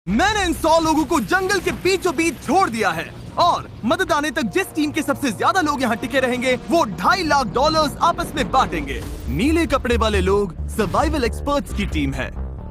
मैंने इन 100 लोगों को जंगल के बीचों बीच छोड़ दिया है और मदद आने तक जिस टीम के सबसे ज्यादा लोग यहाँ टिके रहेंगे वो $2.5 लाख आपस में बांटेंगे। नीले कपड़े वाले लोग सर्वाइवल एक्सपर्ट्स की टीम है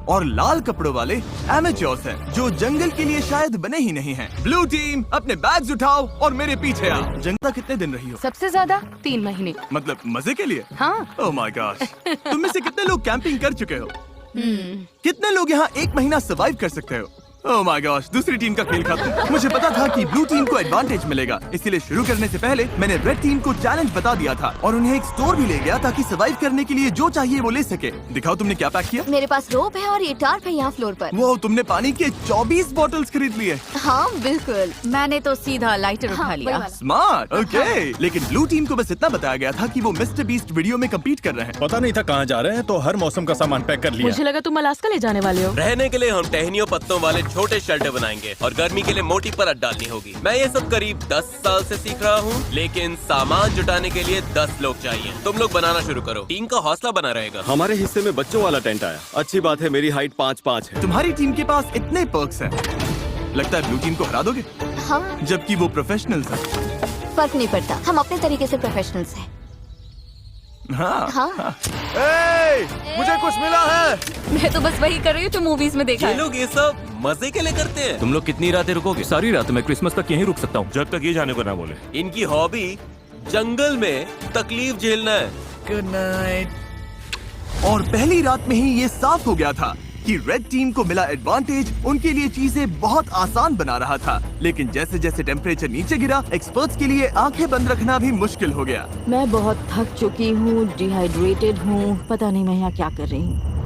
और लाल कपड़ों वाले एमेच्योर्स हैं जो जंगल के लिए शायद बने ही नहीं हैं। ब्लू टीम अपने बैग्स उठाओ और मेरे पीछे आओ। जंगल कितने दिन रही हो? सबसे ज्यादा 3 महीने। मतलब मजे के लिए? हाँ। Oh my God. तुम में से कितने लोग कैंपिंग कर चुके हो? कितने लोग यहाँ 1 महीना सर्वाइव कर सकते हो? ओह माय गॉश, दूसरी टीम का खेल खत्म। मुझे पता था कि ब्लू टीम को एडवांटेज मिलेगा, इसलिए शुरू करने से पहले मैंने रेड टीम को चैलेंज बता दिया था और उन्हें एक स्टोर भी ले गया ताकि सर्वाइव करने के लिए जो चाहिए वो ले सके। दिखाओ तुमने क्या पैक किया। मेरे पास रोप है और ये टार्प है यहाँ फ्लोर पर। वो तुमने पानी के 24 बॉटल्स खरीद लिए। हाँ बिल्कुल। मैंने तो सीधा लाइटर उठा लिया। स्मार्ट। ओके। लेकिन ब्लू टीम को बस इतना बताया गया था कि वो मिस्टर बीस्ट वीडियो में कम्पीट कर रहे हैं। पता नहीं था कहाँ जा रहे हैं, तो हर मौसम का सामान पैक कर लिया। मुझे लगा तुम अलास्का ले जाने वाले हो। रहने के लिए हम टहनियों पत्तों वाले छोटे शेल्टर बनाएंगे और गर्मी के लिए मोटी परत डालनी होगी। मैं ये सब करीब 10 साल से सीख रहा हूँ, लेकिन सामान जुटाने के लिए 10 लोग चाहिए। तुम लोग बनाना शुरू करो, टीम का हौसला बना रहेगा। हमारे हिस्से में बच्चों वाला टेंट आया। अच्छी बात है, मेरी हाइट 5'5" है। तुम्हारी टीम के पास इतने पर्क्स हैं, लगता है ब्लू टीम को हरा दोगे। हाँ, जबकि वो प्रोफेशनल्स हैं। फर्क नहीं पड़ता, हम अपने तरीके से प्रोफेशनल्स हैं। हाँ। हाँ। मुझे कुछ मिला है। मैं तो बस वही कर रही हूँ जो मूवीज में देखा ये है। लोग ये सब मजे के लिए करते हैं। तुम लोग कितनी रातें रुकोगे? सारी रात। मैं क्रिसमस तक यहीं रुक सकता हूँ। जब तक ये जाने को ना बोले। इनकी हॉबी जंगल में तकलीफ झेलना है। Good night. और पहली रात में ही ये साफ हो गया था कि रेड टीम को मिला एडवांटेज उनके लिए चीजें बहुत आसान बना रहा था। लेकिन जैसे जैसे टेम्परेचर नीचे गिरा, एक्सपर्ट्स के लिए आंखें बंद रखना भी मुश्किल हो गया। मैं बहुत थक चुकी हूँ, डिहाइड्रेटेड हूँ, पता नहीं मैं यहाँ क्या कर रही हूँ।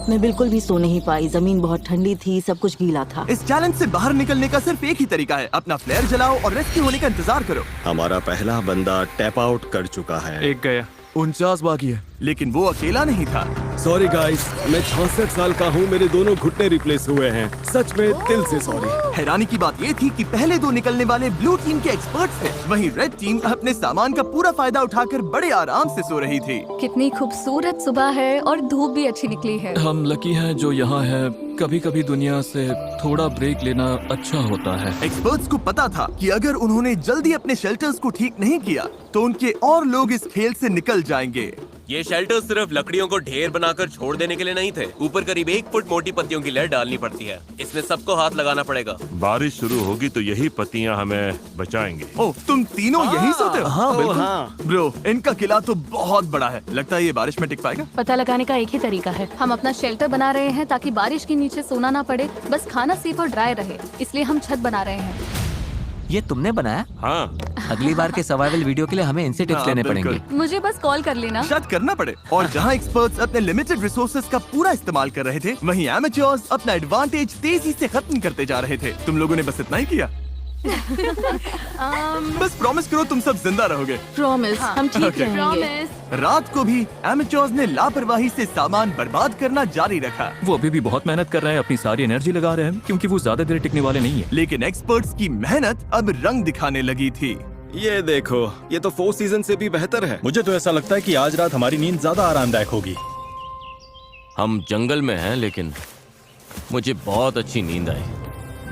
मैं बिल्कुल भी सो नहीं पाई, जमीन बहुत ठंडी थी, सब कुछ गीला था। इस चैलेंज से बाहर निकलने का सिर्फ एक ही तरीका है, अपना फ्लेयर जलाओ और रेस्क्यू होने का इंतजार करो। हमारा पहला बंदा टैप आउट कर चुका है। एक गया। 49 बाकी है, लेकिन वो अकेला नहीं था। सॉरी गाइस, मैं 66 साल का हूँ, मेरे दोनों घुटने रिप्लेस हुए हैं। सच में दिल से सॉरी। हैरानी की बात ये थी कि पहले 2 निकलने वाले ब्लू टीम के एक्सपर्ट्स थे, वहीं रेड टीम अपने सामान का पूरा फायदा उठाकर बड़े आराम से सो रही थी। कितनी खूबसूरत सुबह है और धूप भी अच्छी निकली है। हम लकी हैं जो यहाँ है। कभी कभी दुनिया से थोड़ा ब्रेक लेना अच्छा होता है। एक्सपर्ट्स को पता था कि अगर उन्होंने जल्दी अपने शेल्टर्स को ठीक नहीं किया तो उनके और लोग इस खेल से निकल जाएंगे। ये शेल्टर सिर्फ लकड़ियों को ढेर बनाकर छोड़ देने के लिए नहीं थे। ऊपर करीब 1 फुट मोटी पत्तियों की लेयर डालनी पड़ती है। इसमें सबको हाथ लगाना पड़ेगा। बारिश शुरू होगी तो यही पत्तियां हमें बचाएंगे। ओह, तुम तीनों यही सोते हो? हाँ बिल्कुल। ब्रो, इनका किला तो बहुत बड़ा है, लगता है ये बारिश में टिक पाएगा। पता लगाने का एक ही तरीका है, हम अपना शेल्टर बना रहे हैं ताकि बारिश के नीचे सोना ना पड़े, बस खाना सेफ और ड्राई रहे, इसलिए हम छत बना रहे हैं। ये तुमने बनाया? हाँ। अगली बार के सर्वाइवल वीडियो के लिए हमें इनसे टिप्स लेने पड़ेंगे। मुझे बस कॉल कर लेना। शायद करना पड़े। और जहाँ एक्सपर्ट्स अपने लिमिटेड रिसोर्सेज का पूरा इस्तेमाल कर रहे थे, वहीं एमेच्योर्स अपना एडवांटेज तेजी से खत्म करते जा रहे थे। तुम लोगों ने बस इतना ही किया। बस प्रॉमिस करो तुम सब जिंदा रहोगे। प्रॉमिस, हम ठीक रहेंगे। रात को भी एमेच्योर्स ने लापरवाही से सामान बर्बाद करना जारी रखा। वो अभी भी बहुत मेहनत कर रहे हैं, अपनी सारी एनर्जी लगा रहे हैं, क्योंकि वो ज्यादा देर टिकने वाले नहीं है। लेकिन एक्सपर्ट्स की मेहनत अब रंग दिखाने लगी थी। ये देखो, ये तो 4 सीजन से भी बेहतर है। मुझे तो ऐसा लगता है कि आज रात हमारी नींद ज्यादा आरामदायक होगी। हम जंगल में हैं, लेकिन मुझे बहुत अच्छी नींद आई।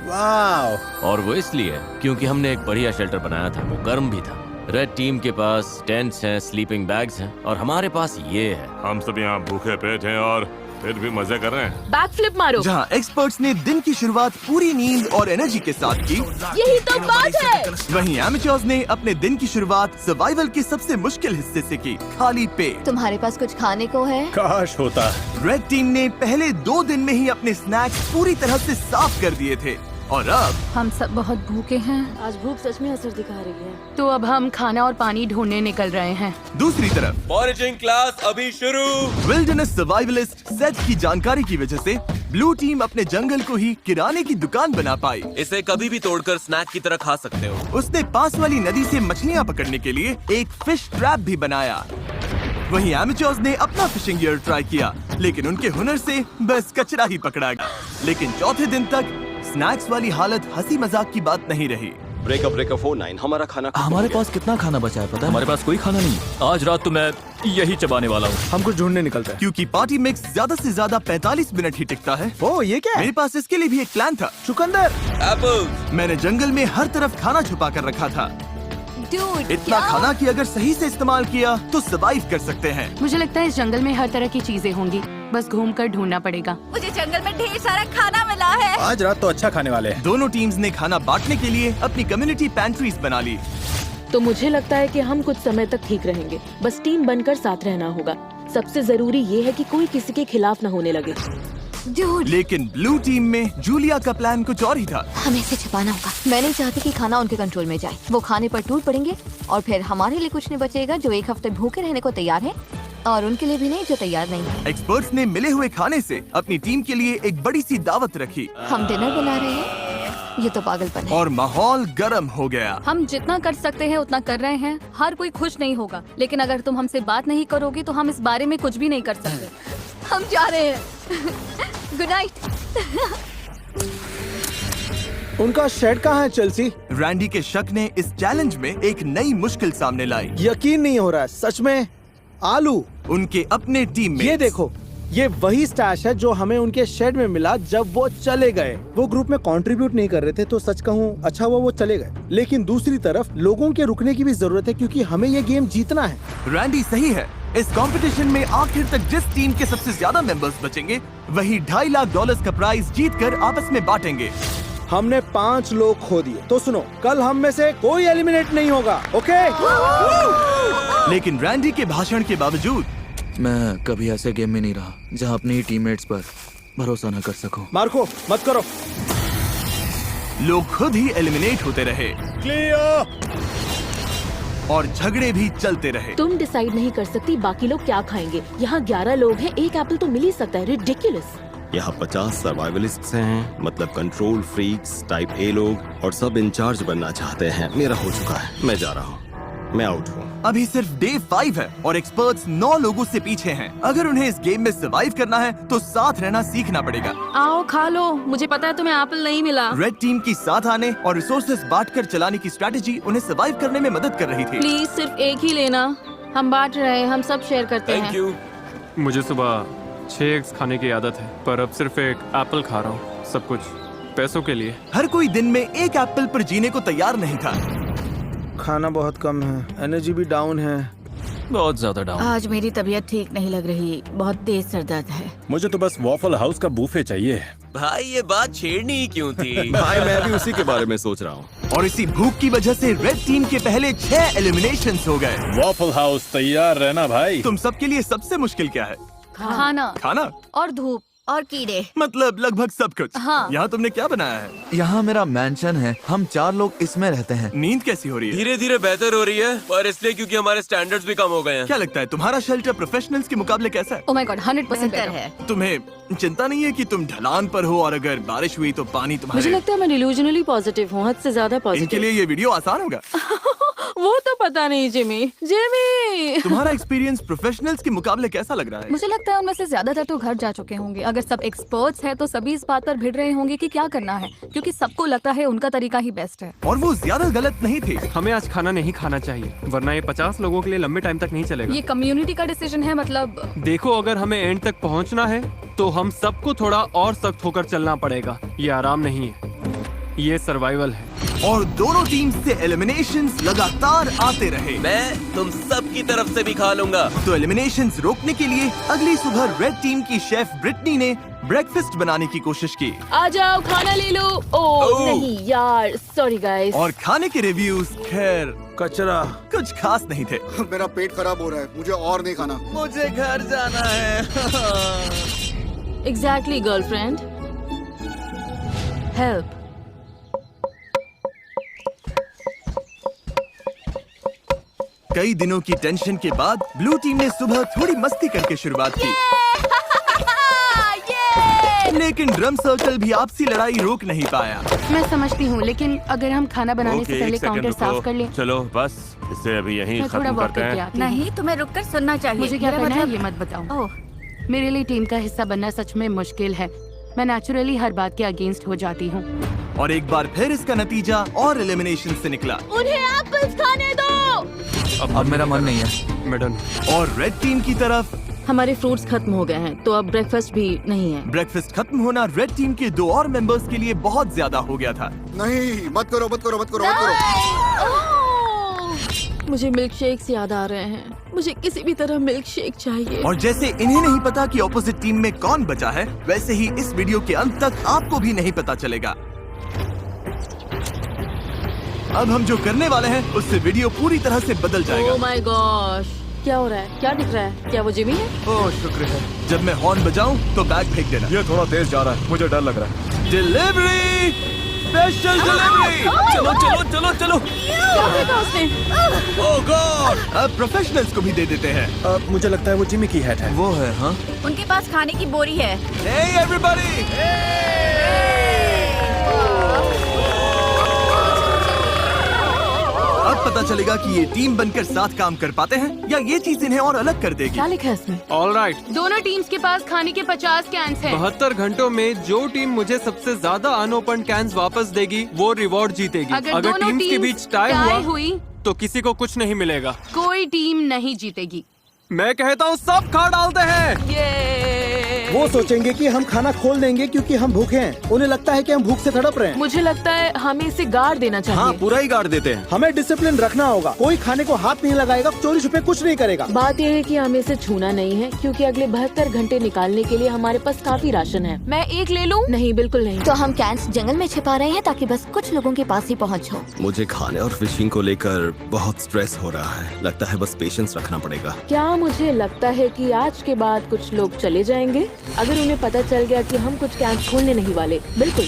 वाह। और वो इसलिए क्योंकि हमने एक बढ़िया शेल्टर बनाया था, वो गर्म भी था। रेड टीम के पास टेंट्स हैं, स्लीपिंग बैग्स हैं और हमारे पास ये है। हम सब यहाँ भूखे पेट हैं और फिर भी मजे कर रहे हैं। बैक फ्लिप मारो। जहाँ एक्सपर्ट्स ने दिन की शुरुआत पूरी नींद और एनर्जी के साथ की, यही तो बात है। वहीं एमेच्योर्स ने अपने दिन की शुरुआत सर्वाइवल के सबसे मुश्किल हिस्से से की, खाली पेट। तुम्हारे पास कुछ खाने को है? काश होता। रेड टीम ने पहले 2 दिन में ही अपने स्नैक्स पूरी तरह से साफ कर दिए थे और अब हम सब बहुत भूखे हैं। आज भूख सच में असर दिखा रही है। तो अब हम खाना और पानी ढूंढने निकल रहे हैं। दूसरी तरफ फॉरेजिंग क्लास अभी शुरू। विल्डरनेस सर्वाइवलिस्ट सेथ की जानकारी की वजह से ब्लू टीम अपने जंगल को ही किराने की दुकान बना पाई। इसे कभी भी तोड़कर स्नैक की तरह खा सकते हो। उसने पास वाली नदी से मछलियाँ पकड़ने के लिए एक फिश ट्रैप भी बनाया। वहीं एमेच्योर्स ने अपना फिशिंग गियर ट्राई किया, लेकिन उनके हुनर से बस कचरा ही पकड़ा गया। लेकिन चौथे दिन तक स्नैक्स वाली हालत हंसी मजाक की बात नहीं रही। ब्रेकअप 49 हमारा खाना हमारे पास कितना खाना बचा है पता है? हमारे पास कोई खाना नहीं। आज रात तो मैं यही चबाने वाला हूँ। हम कुछ ढूंढने निकलते हैं क्योंकि पार्टी मिक्स ज्यादा से ज्यादा 45 मिनट ही टिकता है। ओ ये क्या है? मेरे पास इसके लिए भी एक प्लान था। चुकंदर। एप्पल। मैंने जंगल में हर तरफ खाना छुपा कर रखा था, Dude, इतना क्या? खाना कि अगर सही से इस्तेमाल किया तो सरवाइव कर सकते हैं। मुझे लगता है इस जंगल में हर तरह की चीजें होंगी, बस घूमकर ढूंढना पड़ेगा। मुझे जंगल में ढेर सारा खाना मिला है। आज रात तो अच्छा खाने वाले हैं। दोनों टीम्स ने खाना बांटने के लिए अपनी कम्युनिटी पैंट्रीज बना ली। तो मुझे लगता है कि हम कुछ समय तक ठीक रहेंगे, बस टीम बनकर साथ रहना होगा। सबसे जरूरी ये है कि कोई किसी के खिलाफ न होने लगे। Dude, लेकिन ब्लू टीम में जूलिया का प्लान कुछ और ही था। हमें इसे छिपाना होगा। मैं नहीं चाहती कि खाना उनके कंट्रोल में जाए। वो खाने पर टूट पड़ेंगे और फिर हमारे लिए कुछ नहीं बचेगा जो एक हफ्ते भूखे रहने को तैयार है, और उनके लिए भी नहीं जो तैयार नहीं है। एक्सपर्ट्स ने मिले हुए खाने से अपनी टीम के लिए एक बड़ी सी दावत रखी हम डिनर बना रहे हैं, ये तो पागलपन है। और माहौल गर्म हो गया। हम जितना कर सकते हैं उतना कर रहे हैं। हर कोई खुश नहीं होगा, लेकिन अगर तुम हमसे बात नहीं करोगे तो हम इस बारे में कुछ भी नहीं कर सकते। हम जा रहे हैं। Good night. उनका शेड कहाँ है चेल्सी? रैंडी के शक ने इस चैलेंज में एक नई मुश्किल सामने लाई। यकीन नहीं हो रहा है, सच में। आलू। उनके अपने टीम में ये देखो, ये वही स्टैश है जो हमें उनके शेड में मिला जब वो चले गए। वो ग्रुप में कंट्रीब्यूट नहीं कर रहे थे, तो सच कहूँ अच्छा हुआ वो चले गए। लेकिन दूसरी तरफ लोगों के रुकने की भी जरूरत है, क्योंकि हमें ये गेम जीतना है। रैंडी सही है। इस कंपटीशन में आखिर तक जिस टीम के सबसे ज्यादा मेंबर्स बचेंगे वही $2.5 लाख का प्राइज जीतकर आपस में बांटेंगे। हमने 5 लोग खो दिए, तो सुनो, कल हम में से कोई एलिमिनेट नहीं होगा, ओके? लेकिन रैंडी के भाषण के बावजूद मैं कभी ऐसे गेम में नहीं रहा जहाँ अपनी टीममेट्स पर भरोसा न कर सकूं। मार्को मत करो। लोग खुद ही एलिमिनेट होते रहे। क्लियर। और झगड़े भी चलते रहे। तुम डिसाइड नहीं कर सकती बाकी लोग क्या खाएंगे। यहाँ 11 लोग हैं, एक एप्पल तो मिल ही सकता है। रिडिकुलस। यहाँ 50 सर्वाइवलिस्ट्स हैं, मतलब कंट्रोल फ्रीक्स टाइप ए लोग, और सब इंचार्ज बनना चाहते हैं। मेरा हो चुका है, मैं जा रहा हूँ, मैं आउट हूँ। अभी सिर्फ डे 5 है और एक्सपर्ट्स 9 लोगों से पीछे हैं। अगर उन्हें इस गेम में सरवाइव करना है तो साथ रहना सीखना पड़ेगा। आओ खा लो, मुझे पता है तुम्हें एप्पल नहीं मिला। रेड टीम की साथ आने और रिसोर्सेज बांटकर चलाने की स्ट्रेटेजी उन्हें सरवाइव करने में मदद कर रही थी। प्लीज सिर्फ एक ही लेना, हम बांट रहे हैं, हम सब शेयर करते थैंक हैं। यू। मुझे सुबह 6 एग्स खाने की आदत है, पर अब सिर्फ एक एप्पल खा रहा हूँ, सब कुछ पैसों के लिए। हर कोई दिन में एक एप्पल पर जीने को तैयार नहीं था। खाना बहुत कम है, एनर्जी भी डाउन है। बहुत ज्यादा डाउन। आज मेरी तबीयत ठीक नहीं लग रही, बहुत तेज सर दर्द है। मुझे तो बस वॉफल हाउस का बूफे चाहिए। भाई ये बात छेड़नी ही क्यों थी? भाई मैं भी उसी के बारे में सोच रहा हूँ। और इसी भूख की वजह से रेड टीम के पहले 6 एलिमिनेशंस हो गए। वॉफल हाउस तैयार रहना भाई। तुम सबके लिए सबसे मुश्किल क्या है? खाना खाना और धूप और कीड़े, मतलब लगभग सब कुछ। हाँ। यहाँ तुमने क्या बनाया है? यहाँ मेरा मैंशन है, हम 4 लोग इसमें रहते हैं। नींद कैसी हो रही है? धीरे धीरे बेहतर हो रही है, पर इसलिए क्योंकि हमारे स्टैंडर्ड्स भी कम हो गए हैं। क्या लगता है तुम्हारा शेल्टर प्रोफेशनल्स के मुकाबले कैसा है? ओह माय गॉड 100% बेहतर better। है। तुम्हें चिंता नहीं है कि तुम ढलान पर हो और अगर बारिश हुई तो पानी मुझे तुम्हारे? लगता है मैं डिल्यूजनली पॉजिटिव हूँ, हद से ज्यादा इनके पॉजिटिव। लिए ये वीडियो आसान होगा। वो तो पता नहीं जिमी। जिमी तुम्हारा एक्सपीरियंस प्रोफेशनल्स के मुकाबले कैसा लग रहा है? मुझे लगता है उनमें से ज्यादातर तो घर जा चुके होंगे। अगर सब एक्सपर्ट्स हैं तो सभी इस बात पर भिड़ रहे होंगे कि क्या करना है, क्योंकि सबको लगता है उनका तरीका ही बेस्ट है। और वो ज्यादा गलत नहीं थे। हमें आज खाना नहीं खाना चाहिए, वरना ये 50 लोगों के लिए लंबे टाइम तक नहीं चलेगा। ये कम्युनिटी का डिसीजन है, मतलब देखो, अगर हमें एंड तक पहुंचना है तो हम सबको थोड़ा और सख्त होकर चलना पड़ेगा। ये आराम नहीं है, ये सर्वाइवल है। और दोनों टीम से एलिमिनेशंस लगातार आते रहे। मैं तुम सब की तरफ से भी खा लूंगा। तो एलिमिनेशंस रोकने के लिए अगली सुबह रेड टीम की शेफ ब्रिटनी ने ब्रेकफास्ट बनाने की कोशिश की। आ जाओ, खाना ले लो। ओह नहीं यार, सॉरी गाइस। और खाने के रिव्यूज खैर कचरा, कुछ खास नहीं थे। मेरा पेट खराब हो रहा है, मुझे और नहीं खाना। मुझे घर जाना है। Exactly girlfriend, help. कई दिनों की टेंशन के बाद ब्लू टीम ने सुबह थोड़ी मस्ती करके शुरुआत की। लेकिन ड्रम सर्कल भी आपसी लड़ाई रोक नहीं पाया। मैं समझती हूँ, लेकिन अगर हम खाना बनाने से पहले काउंटर साफ कर लें। चलो बस इसे अभी यहीं मैं थोड़ा खत्म वॉक करते करके हैं। आती हूँ। नहीं तुम्हें रुककर सुनना चाहिए। मुझे क्या मेरा करना है मतलब- ये मत बताओ। ओह, मेरे लिए टीम का हिस्सा बनना सच में मुश्किल है। मैं नेचुरली हर बात के अगेंस्ट हो जाती हूँ। और एक बार फिर इसका नतीजा और एलिमिनेशन से निकला। उन्हें एप्पल्स खाने दो। अब मेरा मन नहीं है मैडम। और रेड टीम की तरफ हमारे फ्रूट्स खत्म हो गए हैं, तो अब ब्रेकफास्ट भी नहीं है। ब्रेकफास्ट खत्म होना रेड टीम के 2 और मेंबर्स के लिए बहुत ज्यादा हो गया था। नहीं, मत करो मत करो मत करो मत करो। मुझे मिल्क शेक्स याद आ रहे हैं। मुझे किसी भी तरह मिल्क शेक चाहिए। और जैसे इन्हें नहीं पता कि ऑपोजिट टीम में कौन बचा है, वैसे ही इस वीडियो के अंत तक आपको भी नहीं पता चलेगा। अब हम जो करने वाले हैं उससे वीडियो पूरी तरह से बदल जाएगा। ओह माय गॉश, क्या हो रहा है? क्या दिख रहा है? क्या वो जिमी है? ओह शुक्र है। जब मैं हॉर्न बजाऊं तो बैग फेंक देना। ये थोड़ा तेज जा रहा है, मुझे डर लग रहा है। Delivery, special delivery. चलो चलो चलो चलो। क्या फेंका उसने? ओह गॉड, अब प्रोफेशनल्स को भी दे देते हैं। मुझे लगता है वो जिमी की हैट है। वो है। हाँ, उनके पास खाने की बोरी है। Hey everybody! अब पता चलेगा कि ये टीम बनकर साथ काम कर पाते हैं या ये चीज इन्हें और अलग कर देगी। क्या लिखा है इसमें? All right. दोनों टीम्स के पास खाने के 50 कैंस हैं। 72 घंटों में जो टीम मुझे सबसे ज्यादा अनओपन कैंस वापस देगी वो रिवॉर्ड जीतेगी। अगर दोनों टीम्स के टीम्स बीच टाई टाई हुआ हुई तो किसी को कुछ नहीं मिलेगा। कोई टीम नहीं जीतेगी। मैं कहता हूँ सब खा डालते हैं। वो सोचेंगे कि हम खाना खोल देंगे क्योंकि हम भूखे हैं। उन्हें लगता है कि हम भूख से तड़प रहे हैं। मुझे लगता है हमें इसे गाड़ देना चाहिए। हाँ, पूरा ही गाड़ देते हैं। हमें डिसिप्लिन रखना होगा। कोई खाने को हाथ नहीं लगाएगा, चोरी छुपे कुछ नहीं करेगा। बात यह है कि हमें इसे छूना नहीं है क्योंकि अगले 72 घंटे निकालने के लिए हमारे पास काफी राशन है। मैं एक ले लूं? नहीं, बिल्कुल नहीं। तो हम कैंस जंगल में छिपा रहे हैं ताकि बस कुछ लोगों के पास ही पहुंच हो। मुझे खाने और फिशिंग को लेकर बहुत स्ट्रेस हो रहा है। लगता है बस पेशेंस रखना पड़ेगा। क्या मुझे लगता है कि आज के बाद कुछ लोग चले जाएंगे अगर उन्हें पता चल गया कि हम कुछ कैंप खोलने नहीं वाले। बिल्कुल।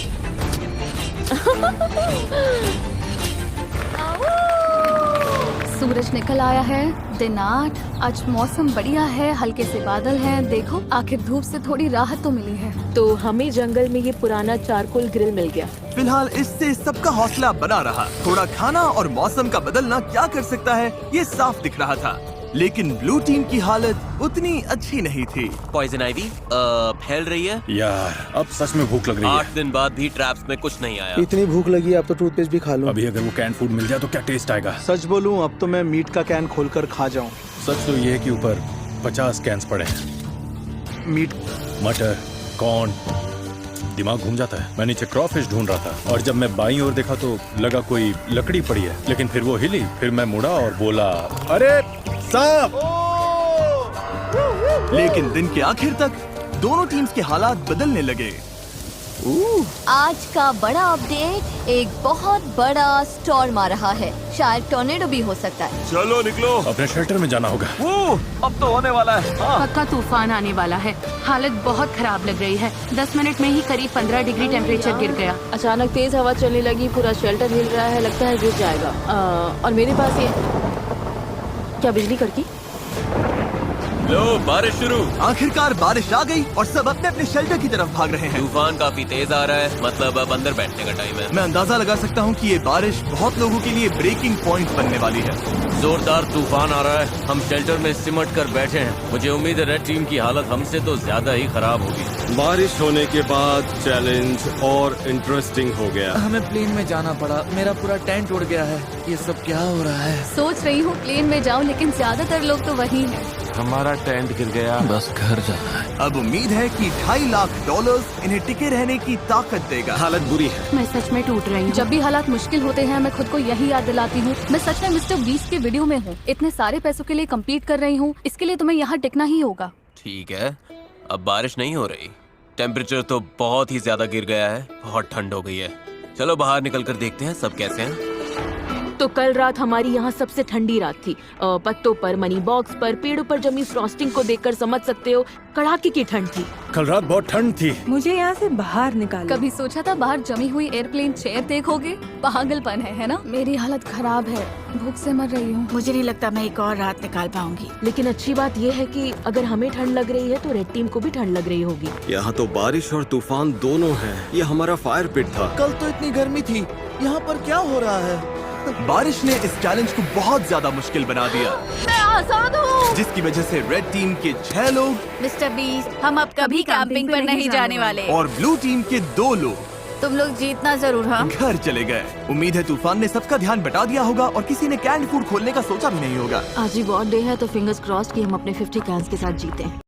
सूरज निकल आया है। दिन 8। आज मौसम बढ़िया है, हल्के से बादल हैं। देखो, आखिर धूप से थोड़ी राहत तो मिली है। तो हमें जंगल में ये पुराना चारकोल ग्रिल मिल गया। फिलहाल इससे सबका हौसला बना रहा। थोड़ा खाना और मौसम का बदलना क्या कर सकता है, ये साफ दिख रहा था। लेकिन ब्लू टीम की हालत उतनी अच्छी नहीं थी। पॉइजन आइवी फैल रही है। यार, अब सच में भूख लग रही है। 8 दिन बाद भी ट्रैप्स में कुछ नहीं आया। इतनी भूख लगी, अब तो टूथपेस्ट भी खा लूं। अभी अगर वो कैन फूड मिल जाए तो क्या टेस्ट आएगा। सच बोलूं, अब तो मैं मीट का कैन खोलकर खा जाऊं। सच तो ये है कि ऊपर 50 कैंस पड़े हैं। मीट, मटर, कॉर्न, दिमाग घूम जाता है। मैं नीचे क्रॉफिश ढूंढ रहा था और जब मैं बाईं ओर देखा तो लगा कोई लकड़ी पड़ी है, लेकिन फिर वो हिली। फिर मैं मुड़ा और बोला, अरे सांप! लेकिन दिन के आखिर तक दोनों टीम्स के हालात बदलने लगे। आज का बड़ा अपडेट, एक बहुत बड़ा स्टॉर्म आ रहा है। शायद टॉर्नेडो भी हो सकता है। चलो निकलो, अपने शेल्टर में जाना होगा। अब तो होने वाला है। पक्का तूफान आने वाला है। हालत बहुत खराब लग रही है। 10 मिनट में ही करीब 15 डिग्री टेम्परेचर गिर गया। अचानक तेज हवा चलने लगी, पूरा शेल्टर हिल रहा है, लगता है गिर जाएगा। और मेरे पास ये क्या बिजली कड़की? लो, बारिश शुरू। आखिरकार बारिश आ गई और सब अपने अपने शेल्टर की तरफ भाग रहे हैं। तूफान काफी तेज आ रहा है, मतलब अब अंदर बैठने का टाइम है। मैं अंदाजा लगा सकता हूँ कि ये बारिश बहुत लोगों के लिए ब्रेकिंग पॉइंट बनने वाली है। जोरदार तूफान आ रहा है। हम शेल्टर में सिमट कर बैठे हैं। मुझे उम्मीद है रेड टीम की हालत हमसे तो ज्यादा ही खराब होगी। बारिश होने के बाद चैलेंज और इंटरेस्टिंग हो गया। हमें प्लेन में जाना पड़ा। मेरा पूरा टेंट उड़ गया है। ये सब क्या हो रहा है? सोच रही हूँ प्लेन में जाऊँ, लेकिन ज्यादातर लोग तो वही हैं। हमारा टेंट गिर गया। बस घर जाना है। अब उम्मीद है कि $2.5 लाख इन्हें टिके रहने की ताकत देगा। हालत बुरी है। मैं सच में टूट रही हूँ। जब भी हालात मुश्किल होते हैं, मैं खुद को यही याद दिलाती हूँ, मैं सच में मिस्टर बीस्ट के वीडियो में हूँ। इतने सारे पैसों के लिए कम्पीट कर रही हूँ, इसके लिए तुम्हें यहाँ टिकना ही होगा। ठीक है, अब बारिश नहीं हो रही। टेम्परेचर तो बहुत ही ज्यादा गिर गया है। बहुत ठंड हो गई है। चलो बाहर निकल कर देखते हैं सब कैसे हैं। तो कल रात हमारी यहाँ सबसे ठंडी रात थी। पत्तों पर, मनी बॉक्स पर, पेड़ों पर जमी फ्रॉस्टिंग को देखकर समझ सकते हो कड़ाके की ठंड थी। कल रात बहुत ठंड थी। मुझे यहाँ से बाहर निकालो। कभी सोचा था बाहर जमी हुई एयरप्लेन चेयर देखोगे? पागलपन है ना? मेरी हालत खराब है, भूख से मर रही हूँ। मुझे नहीं लगता मैं एक और रात निकाल पाऊंगी। लेकिन अच्छी बात यह है कि अगर हमें ठंड लग रही है तो रेड टीम को भी ठंड लग रही होगी। यहाँ तो बारिश और तूफान दोनों हैं। ये हमारा फायर पिट था। कल तो इतनी गर्मी थी, यहाँ पर क्या हो रहा है? बारिश ने इस चैलेंज को बहुत ज्यादा मुश्किल बना दिया, मैं आजाद हूँ। जिसकी वजह से रेड टीम के 6 लोग मिस्टर बीस्ट, हम अब कभी कैंपिंग पर नहीं जाने वाले। और ब्लू टीम के 2 लोग तुम लोग जीतना जरूर। हाँ, घर चले गए। उम्मीद है तूफान ने सबका ध्यान बटा दिया होगा और किसी ने कैंड फूड खोलने का सोचा भी नहीं होगा। आज ही बॉट डे है तो फिंगर्स क्रॉस्ड कि हम अपने 50 कैंस के साथ जीते हैं।